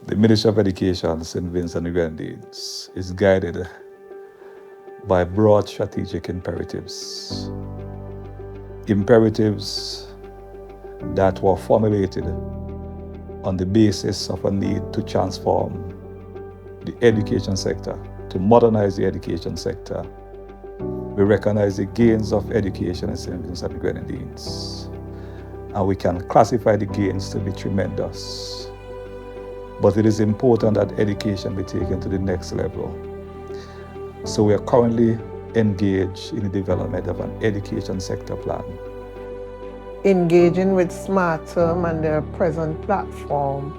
The Ministry of Education, St. Vincent and Grenadines, is guided by broad strategic imperatives. Imperatives that were formulated on the basis of a need to transform the education sector, to modernize the education sector. We recognize the gains of education in St. Vincent and Grenadines, and we can classify the gains to be tremendous. But it is important that education be taken to the next level. So we are currently engaged in the development of an education sector plan. Engaging with SmartTerm and their present platform,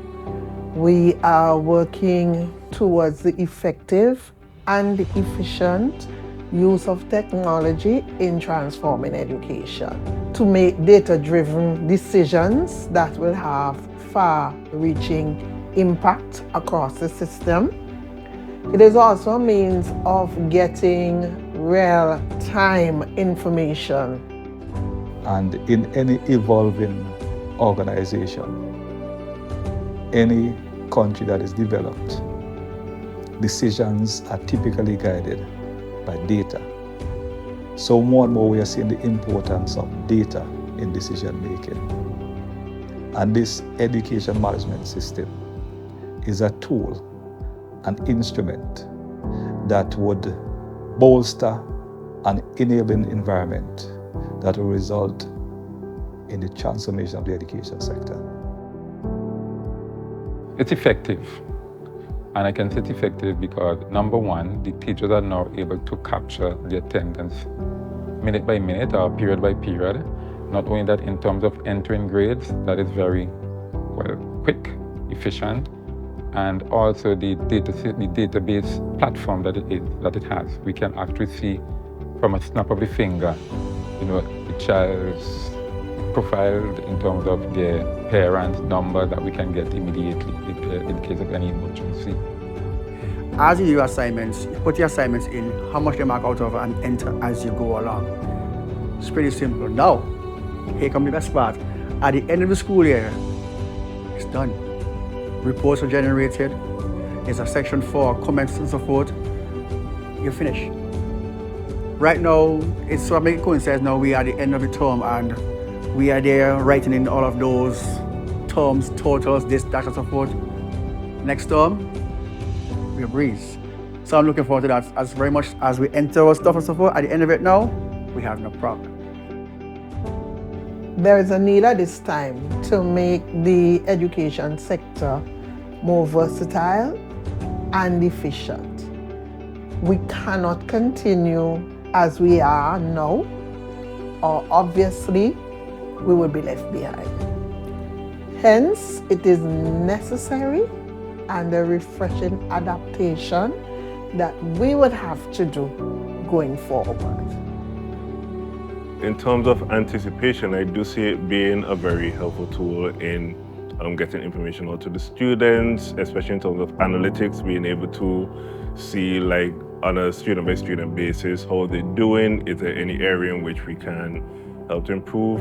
we are working towards the effective and the efficient use of technology in transforming education to make data-driven decisions that will have far-reaching impact across the system. It is also a means of getting real-time information. And in any evolving organization, any country that is developed, decisions are typically guided by data. So more and more we are seeing the importance of data in decision making. And this education management system is a tool, an instrument that would bolster an enabling environment that will result in the transformation of the education sector. It's effective. And I can say it's effective because, number one, the teachers are now able to capture the attendance minute by minute or period by period. Not only that, in terms of entering grades, that is very, quick, efficient, and also the database platform that it has. We can actually see from a snap of the finger, the child's profile in terms of their parents' number that we can get immediately in case of any emergency. As you do your assignments, you put your assignments in, how much they mark out of, and enter as you go along. It's pretty simple. Now, here comes the best part. At the end of the school year, it's done. Reports are generated. There's a section for comments and so forth. You're finished. Right now, it's so big coincidence now we are at the end of the term and we are there writing in all of those terms, totals, this, that, and so forth. Next term, we'll breeze. So I'm looking forward to that as very much as we enter our stuff and so forth. At the end of it now, we have no problem. There is a need at this time to make the education sector more versatile and efficient. We cannot continue as we are now, or obviously we will be left behind. Hence, it is necessary and a refreshing adaptation that we would have to do going forward. In terms of anticipation, I do see it being a very helpful tool in getting information out to the students, especially in terms of analytics, being able to see like on a student-by-student basis how they're doing. Is there any area in which we can help to improve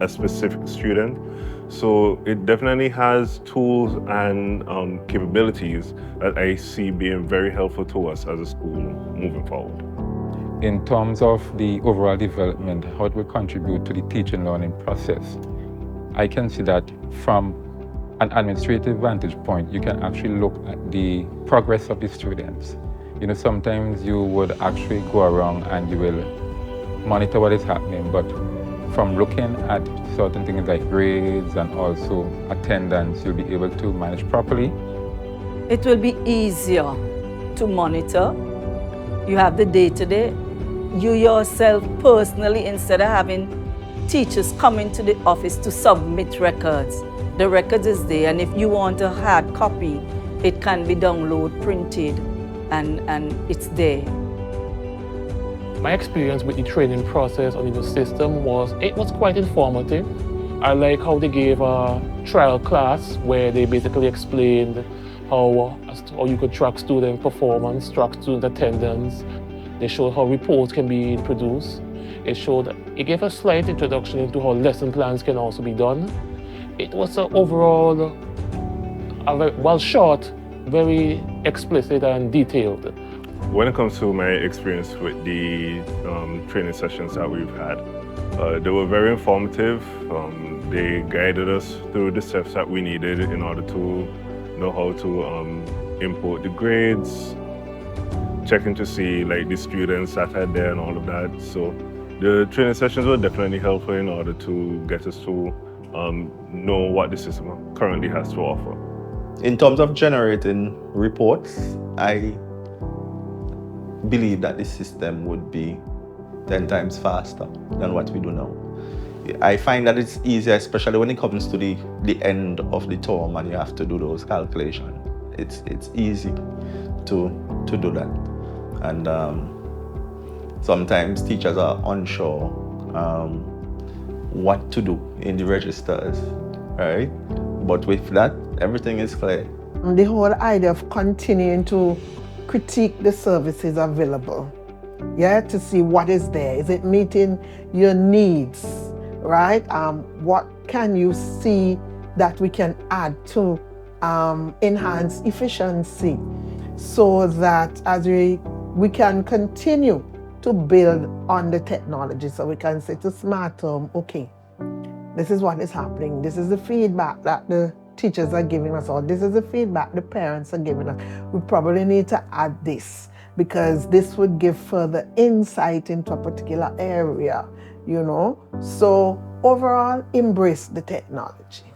a specific student? So it definitely has tools and capabilities that I see being very helpful to us as a school moving forward. In terms of the overall development, how it will contribute to the teaching learning process, I can see that from an administrative vantage point, you can actually look at the progress of the students. Sometimes you would actually go around and you will monitor what is happening, but from looking at certain things like grades and also attendance, you'll be able to manage properly. It will be easier to monitor. You have the day-to-day. You yourself personally, instead of having teachers come into the office to submit records, the records is there, and if you want a hard copy, it can be downloaded, printed, and it's there. My experience with the training process on the new system was quite informative. I like how they gave a trial class where they basically explained how you could track student performance, track student attendance. They showed how reports can be produced. It gave a slight introduction into how lesson plans can also be done. It was an overall well, short, very explicit and detailed. When it comes to my experience with the training sessions that we've had, they were very informative. They guided us through the steps that we needed in order to know how to import the grades, checking to see like the students that are there and all of that. So the training sessions were definitely helpful in order to get us to know what the system currently has to offer. In terms of generating reports, I believe that this system would be 10 times faster than what we do now. I find that it's easier, especially when it comes to the end of the term and you have to do those calculations. It's easy to do that. And sometimes teachers are unsure what to do in the registers, right? But with that, everything is clear. The whole idea of continuing to critique the services available, to see what is there. Is it meeting your needs, right? What can you see that we can add to enhance efficiency so that as we can continue to build on the technology, so we can say to SmartTerm, okay, this is what is happening. This is the feedback that the teachers are giving us, or this is the feedback the parents are giving us. We probably need to add this because this would give further insight into a particular area, So overall, embrace the technology.